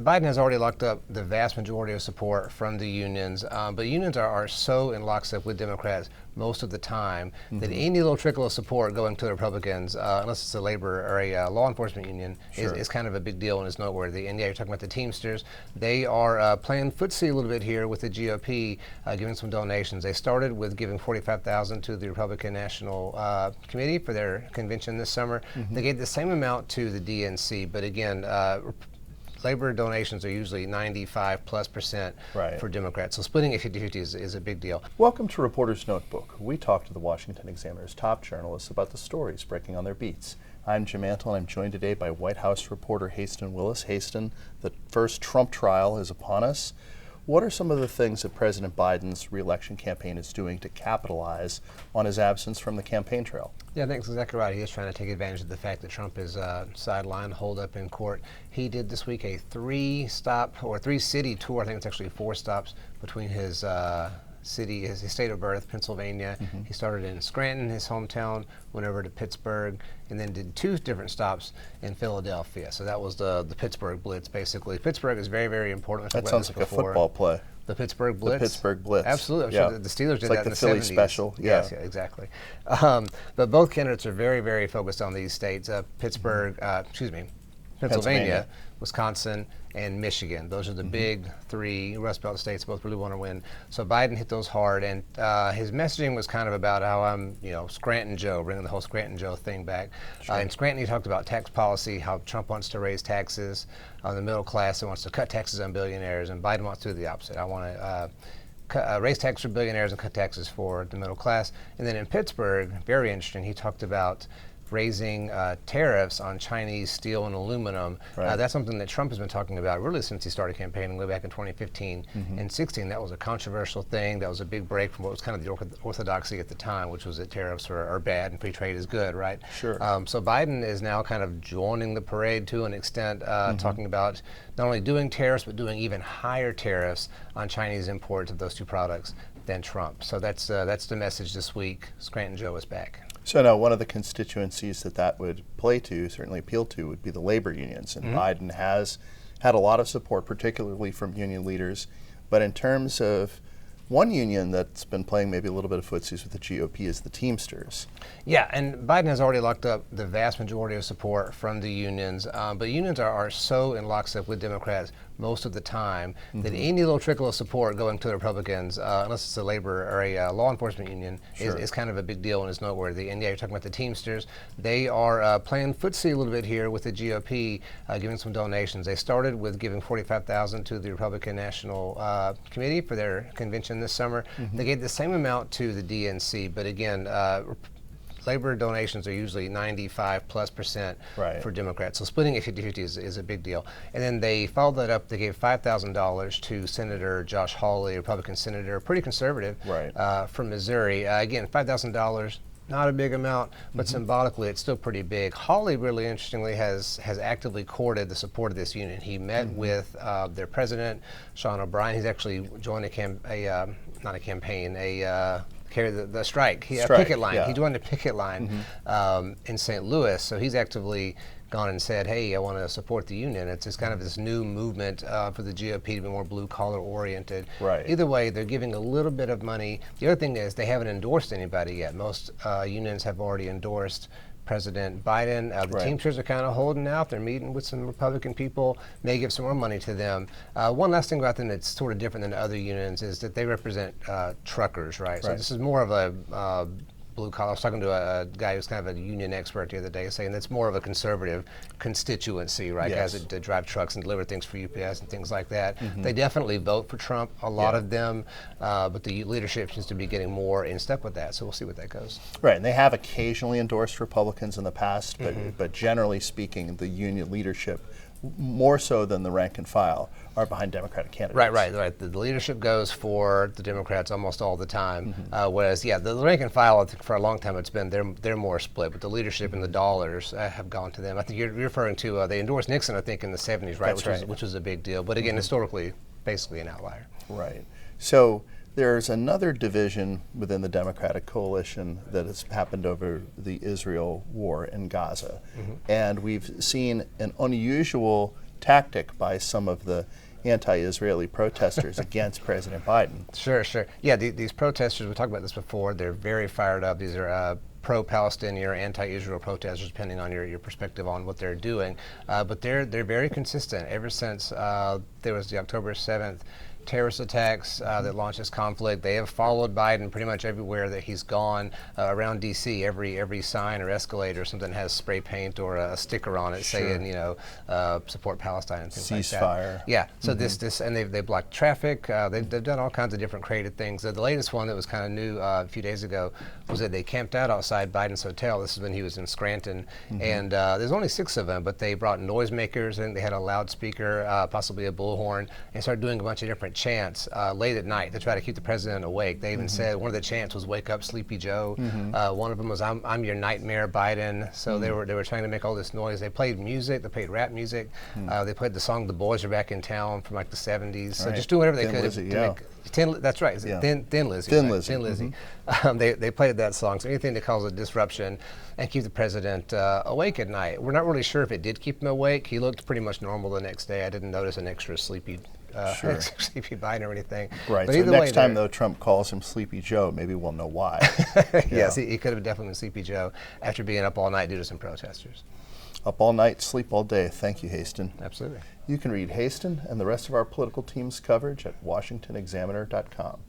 Biden has already locked up the vast majority of support from the unions, but unions are so in lockstep with Democrats most of the time that any little trickle of support going to the Republicans, unless it's a labor or a law enforcement union, is kind of a big deal and is noteworthy. And yeah, you're talking about the Teamsters. They are playing footsie a little bit here with the GOP, giving some donations. They started with giving $45,000 to the Republican National Committee for their convention this summer. They gave the same amount to the DNC, but again, labor donations are usually 95+% for Democrats. So splitting it 50-50 is a big deal. Welcome to Reporter's Notebook. We talk to the Washington Examiner's top journalists about the stories breaking on their beats. I'm Jim Antle, and I'm joined today by White House reporter Haisten Willis. Haisten, the first Trump trial is upon us. What are some of the things that President Biden's reelection campaign is doing to capitalize on his absence from the campaign trail? Yeah, I think that's exactly right. He is trying to take advantage of the fact that Trump is sidelined, holed up in court. He did this week a three-city tour. I think it's actually 4 stops between his city, his state of birth, Pennsylvania. He started in Scranton, his hometown, went over to Pittsburgh, and then did 2 different stops in Philadelphia. So that was the Pittsburgh Blitz, basically. Pittsburgh is very, very important. That sounds like a football play. The Pittsburgh Blitz? The Pittsburgh Blitz. Absolutely. I'm sure the Steelers did like that in the the Philly 70s. special. Yes, yeah, exactly. But both candidates are very, very focused on these states. Pennsylvania, Wisconsin, and Michigan. Those are the big 3 Rust Belt states both really want to win. So Biden hit those hard, and his messaging was kind of about how I'm, Scranton Joe, bringing the whole Scranton Joe thing back. In Scranton, he talked about tax policy, how Trump wants to raise taxes on the middle class and wants to cut taxes on billionaires, and Biden wants to do the opposite. I want to raise taxes for billionaires and cut taxes for the middle class. And then in Pittsburgh, very interesting, he talked about raising tariffs on Chinese steel and aluminum. That's something that Trump has been talking about really since he started campaigning way back in 2015 and 16. That was a controversial thing. That was a big break from what was kind of the orthodoxy at the time, which was that tariffs are bad and free trade is good, right? So Biden is now kind of joining the parade to an extent, talking about not only doing tariffs, but doing even higher tariffs on Chinese imports of those 2 products than Trump. So that's the message this week. Scranton Joe is back. So now one of the constituencies that would play to, certainly appeal to, would be the labor unions. And Biden has had a lot of support, particularly from union leaders. But in terms of one union that's been playing maybe a little bit of footsies with the GOP is the Teamsters. Yeah, and Biden has already locked up the vast majority of support from the unions, but unions are so in lockstep with Democrats most of the time that any little trickle of support going to the Republicans, unless it's a labor or a law enforcement union, is kind of a big deal and is noteworthy. And yeah, you're talking about the Teamsters. They are playing footsie a little bit here with the GOP, giving some donations. They started with giving $45,000 to the Republican National Committee for their convention this summer. They gave the same amount to the DNC, but again, labor donations are usually 95+% for Democrats. So splitting it 50-50 is a big deal. And then they followed that up. They gave $5,000 to Senator Josh Hawley, Republican senator, pretty conservative, from Missouri. Again, $5,000. Not a big amount, but symbolically it's still pretty big. Hawley, really interestingly, has actively courted the support of this union. He met with their president, Sean O'Brien. He's actually joined a strike. A picket line. He joined a picket line in St. Louis. So he's actively gone and said, hey, I want to support the union. It's just kind of this new movement for the GOP to be more blue-collar oriented. Either way, they're giving a little bit of money. The other thing is they haven't endorsed anybody yet. Most unions have already endorsed President Biden. The Teamsters are kind of holding out. They're meeting with some Republican people, may give some more money to them. One last thing about them that's sort of different than other unions is that they represent truckers, right? So this is more of a blue collar. I was talking to a guy who's kind of a union expert the other day saying that's more of a conservative constituency, right? Guys that drive trucks and deliver things for UPS and things like that. They definitely vote for Trump, a lot of them, but the leadership seems to be getting more in step with that, so we'll see what that goes. And they have occasionally endorsed Republicans in the past, but generally speaking, the union leadership, more so than the rank and file, are behind Democratic candidates. Right. The leadership goes for the Democrats almost all the time, whereas, the rank and file, I think for a long time it's been they're more split, but the leadership and the dollars have gone to them. I think you're referring to they endorsed Nixon, I think, in the 70s, right? Which was a big deal. But again, historically, basically an outlier. So there's another division within the Democratic coalition that has happened over the Israel war in Gaza. And we've seen an unusual tactic by some of the anti-Israeli protesters against President Biden. Sure, sure. Yeah, these protesters, we talked about this before, they're very fired up. These are pro-Palestinian or anti-Israel protesters, depending on your perspective on what they're doing. But they're very consistent ever since there was the October 7th terrorist attacks that launched this conflict. They have followed Biden pretty much everywhere that he's gone around D.C. Every sign or escalator or something has spray paint or a sticker on it saying, support Palestine and things like that. Ceasefire. Yeah. So this and they blocked traffic. They've done all kinds of different creative things. The latest one that was kind of new a few days ago was that they camped out outside Biden's hotel. This is when he was in Scranton, and there's only 6 of them, but they brought noisemakers and they had a loudspeaker, possibly a bullhorn, and started doing a bunch of different chants late at night to try to keep the president awake. They even said one of the chants was "Wake up, Sleepy Joe." One of them was "I'm your nightmare, Biden." So they were trying to make all this noise. They played music. They played rap music. They played the song "The Boys Are Back in Town" from like the '70s. So just doing whatever they could Lizzy, to make. That's right. Thin Lizzy. Thin right? Lizzy. Thin Lizzy. They played that song. So anything to cause a disruption and keep the president awake at night. We're not really sure if it did keep him awake. He looked pretty much normal the next day. I didn't notice an extra sleepy Sleepy Biden or anything. Right. But So either next way, time, though, Trump calls him Sleepy Joe, maybe we'll know why. Yes, he could have definitely been Sleepy Joe after being up all night due to some protesters. Up all night, sleep all day. Thank you, Haisten. Absolutely. You can read Haisten and the rest of our political team's coverage at washingtonexaminer.com.